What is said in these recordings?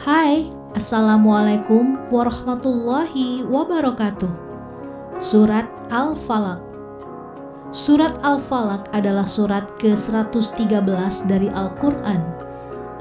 Hai, Assalamualaikum warahmatullahi wabarakatuh. Surat Al-Falaq. Surat Al-Falaq adalah surat ke-113 dari Al-Quran.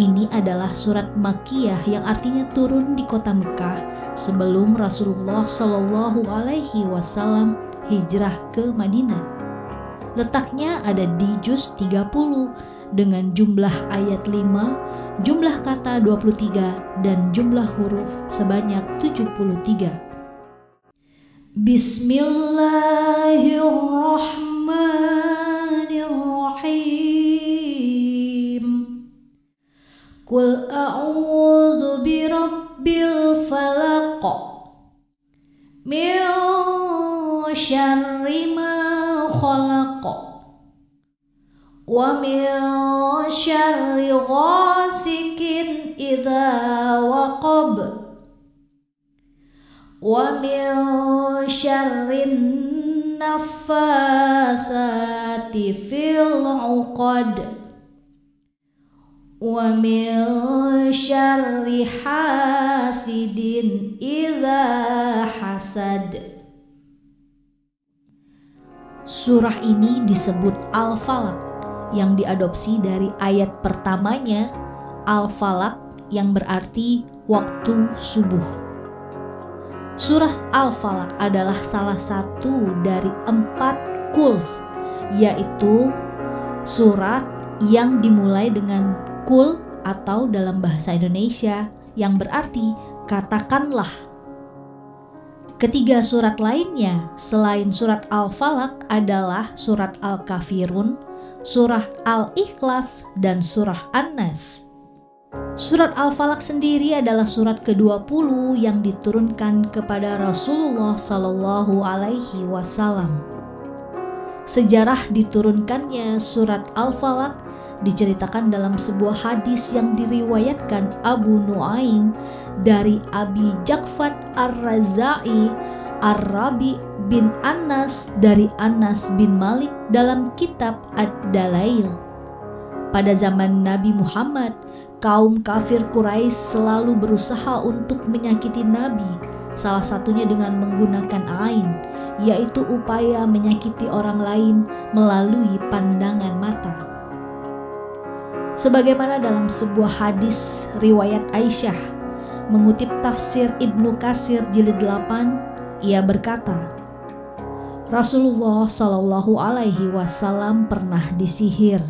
Ini adalah surat Makkiyah yang artinya turun di kota Mekah sebelum Rasulullah Shallallahu Alaihi Wasallam hijrah ke Madinah. Letaknya ada di juz 30 dengan jumlah ayat 5, jumlah kata 23, dan jumlah huruf sebanyak 73. Bismillahirrahmanirrahim. Qul a'udzu birabbil falaq min syarri ma khalaq wa min syarri ghasikin idza waqab wa min syarrin naffatsati fil 'uqad wa min syarri hasidin idza hasad. Surah ini disebut Al-Falaq yang diadopsi dari ayat pertamanya Al-Falaq yang berarti waktu subuh. Surah Al-Falaq adalah salah satu dari 4 quls, yaitu surat yang dimulai dengan qul atau dalam bahasa Indonesia yang berarti katakanlah. Ketiga surat lainnya selain surat Al-Falaq adalah surat Al-Kafirun, surah Al-Ikhlas, dan surah An-Nas. Surat Al-Falaq sendiri adalah surat ke-20 yang diturunkan kepada Rasulullah Sallallahu Alaihi Wasallam. Sejarah diturunkannya surat Al-Falaq diceritakan dalam sebuah hadis yang diriwayatkan Abu Nuaim dari Abi Ja'far Ar-Raza'i Ar-Rabi bin Anas dari Anas bin Malik dalam kitab Ad-Dalail. Pada zaman Nabi Muhammad, kaum kafir Quraisy selalu berusaha untuk menyakiti Nabi, salah satunya dengan menggunakan ain, yaitu upaya menyakiti orang lain melalui pandangan mata. Sebagaimana dalam sebuah hadis riwayat Aisyah, mengutip tafsir Ibnu Katsir jilid 8, ia berkata, Rasulullah Shallallahu Alaihi Wasallam pernah disihir,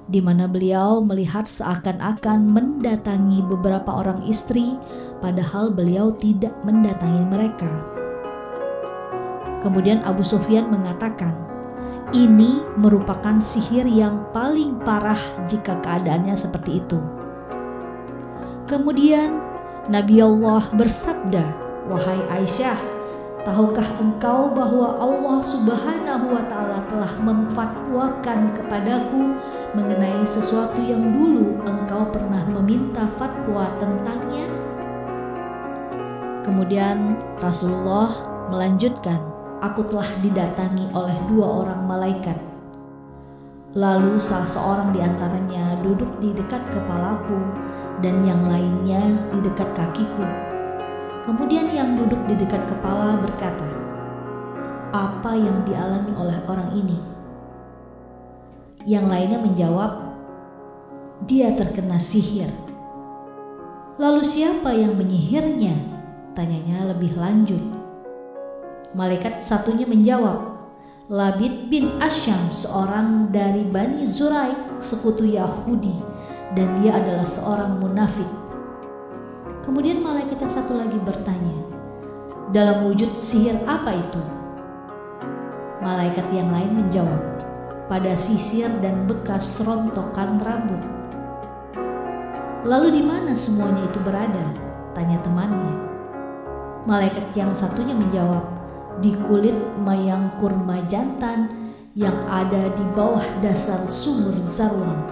di mana beliau melihat seakan-akan mendatangi beberapa orang istri, padahal beliau tidak mendatangi mereka. Kemudian Abu Sufyan mengatakan, ini merupakan sihir yang paling parah jika keadaannya seperti itu. Kemudian Nabi Allah bersabda, wahai Aisyah, tahukah engkau bahwa Allah Subhanahu wa Ta'ala telah memfatwakan kepadaku mengenai sesuatu yang dulu engkau pernah meminta fatwa tentangnya? Kemudian Rasulullah melanjutkan, aku telah didatangi oleh 2 orang malaikat. Lalu salah seorang di antaranya duduk di dekat kepalaku dan yang lainnya di dekat kakiku. Kemudian yang duduk di dekat kepala berkata, apa yang dialami oleh orang ini? Yang lainnya menjawab, dia terkena sihir. Lalu siapa yang menyihirnya? Tanyanya lebih lanjut. Malaikat satunya menjawab, Labid bin Asyam, seorang dari Bani Zuraik, sekutu Yahudi, dan dia adalah seorang munafik. Kemudian malaikat yang satu lagi bertanya, dalam wujud sihir apa itu? Malaikat yang lain menjawab, pada sisir dan bekas rontokan rambut. Lalu di mana semuanya itu berada? Tanya temannya. Malaikat yang satunya menjawab, di kulit mayang kurma jantan yang ada di bawah dasar sumur Zarwan.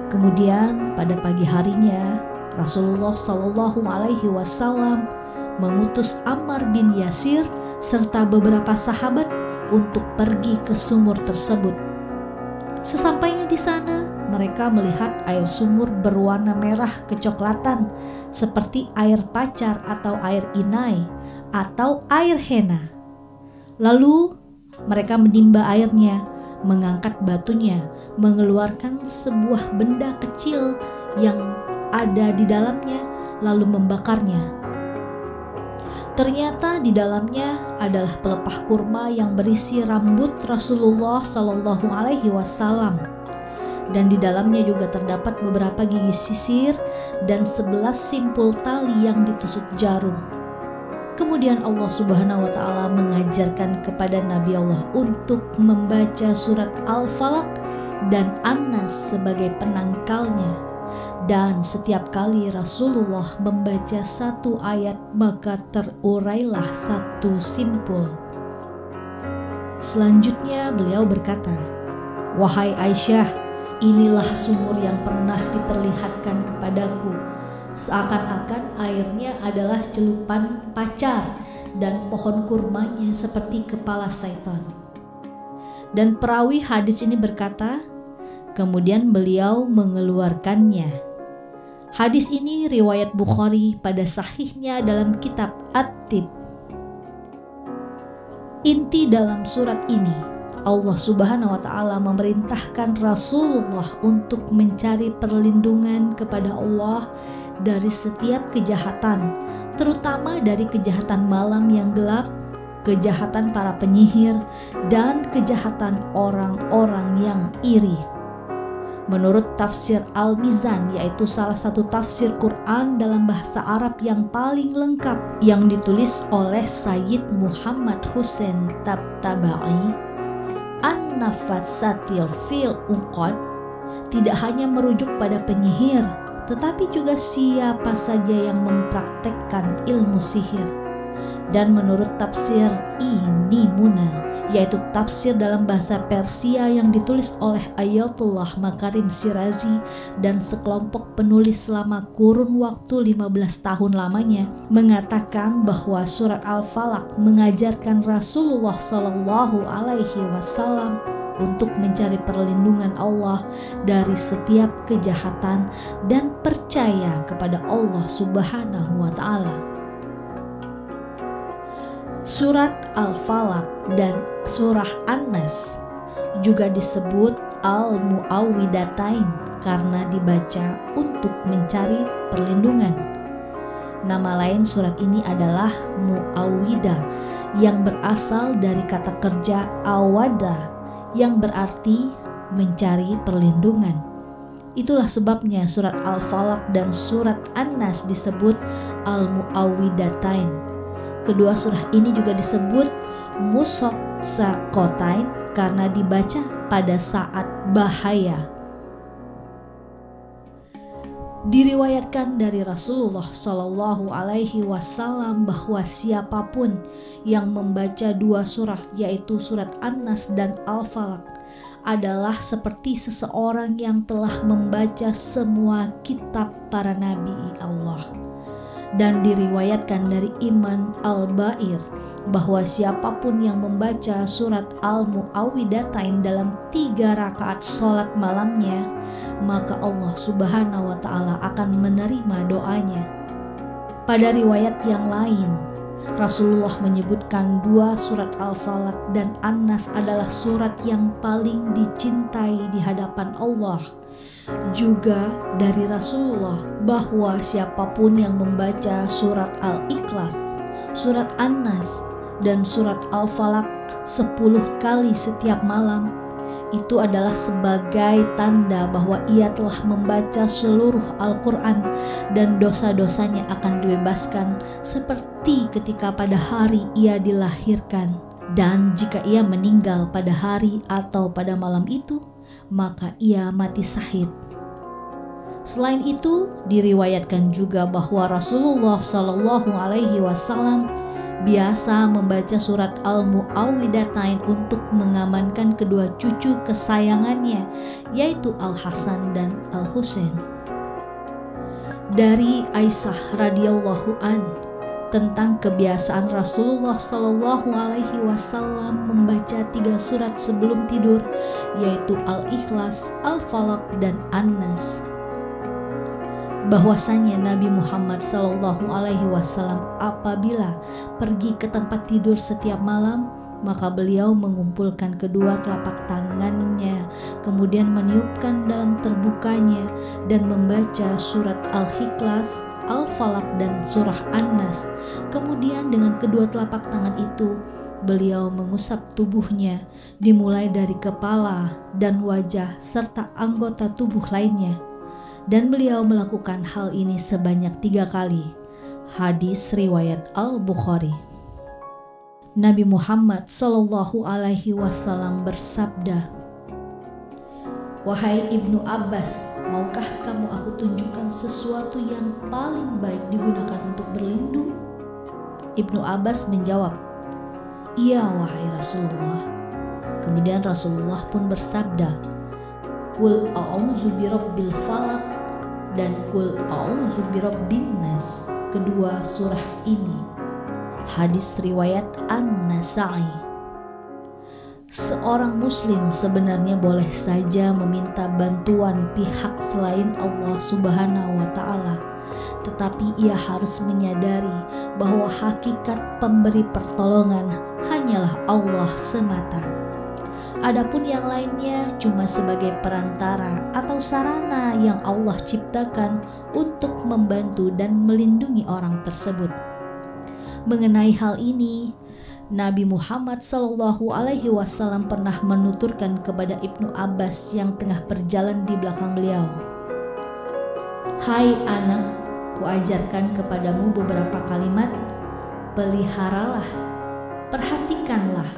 Kemudian pada pagi harinya Rasulullah Shallallahu Alaihi Wasallam mengutus Ammar bin Yasir serta beberapa sahabat untuk pergi ke sumur tersebut. Sesampainya di sana, mereka melihat air sumur berwarna merah kecoklatan seperti air pacar atau air inai atau air henna. Lalu mereka menimba airnya, mengangkat batunya, mengeluarkan sebuah benda kecil yang ada di dalamnya, lalu membakarnya. Ternyata di dalamnya adalah pelepah kurma yang berisi rambut Rasulullah Shallallahu Alaihi Wasallam, dan di dalamnya juga terdapat beberapa gigi sisir dan 11 simpul tali yang ditusuk jarum. Kemudian Allah Subhanahu wa Ta'ala mengajarkan kepada Nabi Allah untuk membaca surat Al-Falaq dan An-Nas sebagai penangkalnya. Dan setiap kali Rasulullah membaca satu ayat, maka terurailah satu simpul. Selanjutnya beliau berkata, "Wahai Aisyah, inilah sumur yang pernah diperlihatkan kepadaku. Seakan-akan airnya adalah celupan pacar dan pohon kurmanya seperti kepala syaitan." Dan perawi hadis ini berkata, kemudian beliau mengeluarkannya. Hadis ini riwayat Bukhari pada sahihnya dalam kitab At-Tib. Inti dalam surat ini, Allah Subhanahu wa Ta'ala memerintahkan Rasulullah untuk mencari perlindungan kepada Allah dari setiap kejahatan, terutama dari kejahatan malam yang gelap, kejahatan para penyihir, dan kejahatan orang-orang yang iri. Menurut tafsir Al-Mizan, yaitu salah satu tafsir Quran dalam bahasa Arab yang paling lengkap yang ditulis oleh Sayyid Muhammad Hussein Tabtabai, An-Nafasatil fil Uqad tidak hanya merujuk pada penyihir, tetapi juga siapa saja yang mempraktekkan ilmu sihir. Dan menurut tafsir ini Muna, yaitu tafsir dalam bahasa Persia yang ditulis oleh Ayatullah Makarim Shirazi dan sekelompok penulis selama kurun waktu 15 tahun lamanya, mengatakan bahwa surat Al-Falaq mengajarkan Rasulullah Shallallahu Alaihi Wasallam untuk mencari perlindungan Allah dari setiap kejahatan dan percaya kepada Allah Subhanahu wa Ta'ala. Surat Al-Falaq dan surah An-Nas juga disebut Al-Mu'awwidatain karena dibaca untuk mencari perlindungan. Nama lain surat ini adalah Mu'awwidah yang berasal dari kata kerja awada yang berarti mencari perlindungan. Itulah sebabnya surat Al-Falaq dan surat An-Nas disebut Al-Mu'awwidatain. Kedua surah ini juga disebut Musaqqatain karena dibaca pada saat bahaya. Diriwayatkan dari Rasulullah Shallallahu Alaihi Wasallam bahwa siapapun yang membaca dua surah, yaitu surat An-Nas dan Al-Falaq, adalah seperti seseorang yang telah membaca semua kitab para nabi Allah. Dan diriwayatkan dari Iman Al-Ba'ir bahwa siapapun yang membaca surat Al-Mu'awwidatain dalam 3 rakaat sholat malamnya, maka Allah Subhanahu wa Ta'ala akan menerima doanya. Pada riwayat yang lain, Rasulullah menyebutkan 2 surat Al-Falaq dan An-Nas adalah surat yang paling dicintai di hadapan Allah. Juga dari Rasulullah bahwa siapapun yang membaca surat Al-Ikhlas, surat An-Nas, dan surat Al-Falaq 10 kali setiap malam, itu adalah sebagai tanda bahwa ia telah membaca seluruh Al-Quran dan dosa-dosanya akan dibebaskan seperti ketika pada hari ia dilahirkan. Dan jika ia meninggal pada hari atau pada malam itu, maka ia mati syahid. Selain itu, diriwayatkan juga bahwa Rasulullah Shallallahu Alaihi Wasallam biasa membaca surat Al-Mu'awwidatain untuk mengamankan kedua cucu kesayangannya, yaitu Al-Hasan dan Al-Husain. Dari Aisyah radhiyallahu an tentang kebiasaan Rasulullah Shallallahu Alaihi Wasallam membaca 3 surat sebelum tidur, yaitu Al-Ikhlas, Al-Falaq, dan An-Nas. Bahwasanya Nabi Muhammad Shallallahu Alaihi Wasallam apabila pergi ke tempat tidur setiap malam, maka beliau mengumpulkan kedua telapak tangannya, kemudian meniupkan dalam terbukanya dan membaca surat Al-Ikhlas, Al-Falaq, dan surah An-Nas. Kemudian dengan kedua telapak tangan itu beliau mengusap tubuhnya, dimulai dari kepala dan wajah serta anggota tubuh lainnya. Dan beliau melakukan hal ini sebanyak 3 kali. Hadis riwayat Al-Bukhari. Nabi Muhammad Shallallahu Alaihi Wasallam bersabda, "Wahai Ibnu Abbas, maukah kamu aku tunjukkan sesuatu yang paling baik digunakan untuk berlindung?" Ibnu Abbas menjawab, "Iya wahai Rasulullah." Kemudian Rasulullah pun bersabda, "Qul a'udzu birabbil falaq" dan "Qul a'udzu birabbin nas", kedua surah ini. Hadis riwayat An-Nasa'i. Seorang muslim sebenarnya boleh saja meminta bantuan pihak selain Allah Subhanahu wa Ta'ala, tetapi ia harus menyadari bahwa hakikat pemberi pertolongan hanyalah Allah semata. Adapun yang lainnya cuma sebagai perantara atau sarana yang Allah ciptakan untuk membantu dan melindungi orang tersebut. Mengenai hal ini, Nabi Muhammad Shallallahu Alaihi Wasallam pernah menuturkan kepada Ibnu Abbas yang tengah berjalan di belakang beliau, "Hai anak, kuajarkan kepadamu beberapa kalimat. Peliharalah, perhatikanlah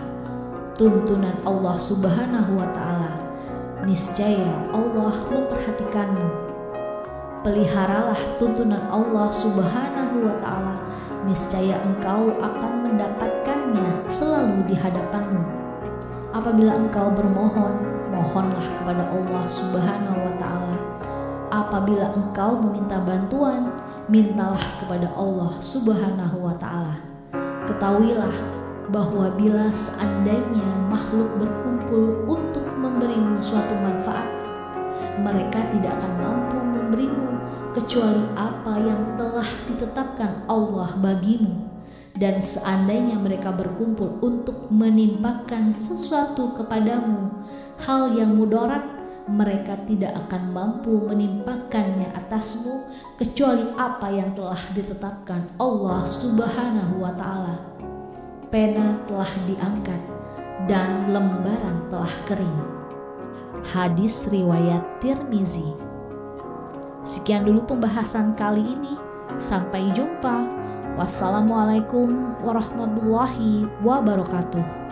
tuntunan Allah Subhanahu wa Ta'ala. Niscaya Allah memperhatikanmu. Peliharalah tuntunan Allah Subhanahu wa Ta'ala. Niscaya engkau akan mendapatkannya selalu di hadapanmu. Apabila engkau bermohon, mohonlah kepada Allah Subhanahu wa Ta'ala. Apabila engkau meminta bantuan, mintalah kepada Allah Subhanahu wa Ta'ala. Ketahuilah bahwa bila seandainya makhluk berkumpul untuk memberimu suatu manfaat, mereka tidak akan mampu memberimu kecuali apa yang telah ditetapkan Allah bagimu. Dan seandainya mereka berkumpul untuk menimpakan sesuatu kepadamu, hal yang mudarat, mereka tidak akan mampu menimpakannya atasmu kecuali apa yang telah ditetapkan Allah Subhanahu wa Ta'ala. Pena telah diangkat dan lembaran telah kering." Hadis riwayat Tirmizi. Sekian dulu pembahasan kali ini. Sampai jumpa. Wassalamualaikum warahmatullahi wabarakatuh.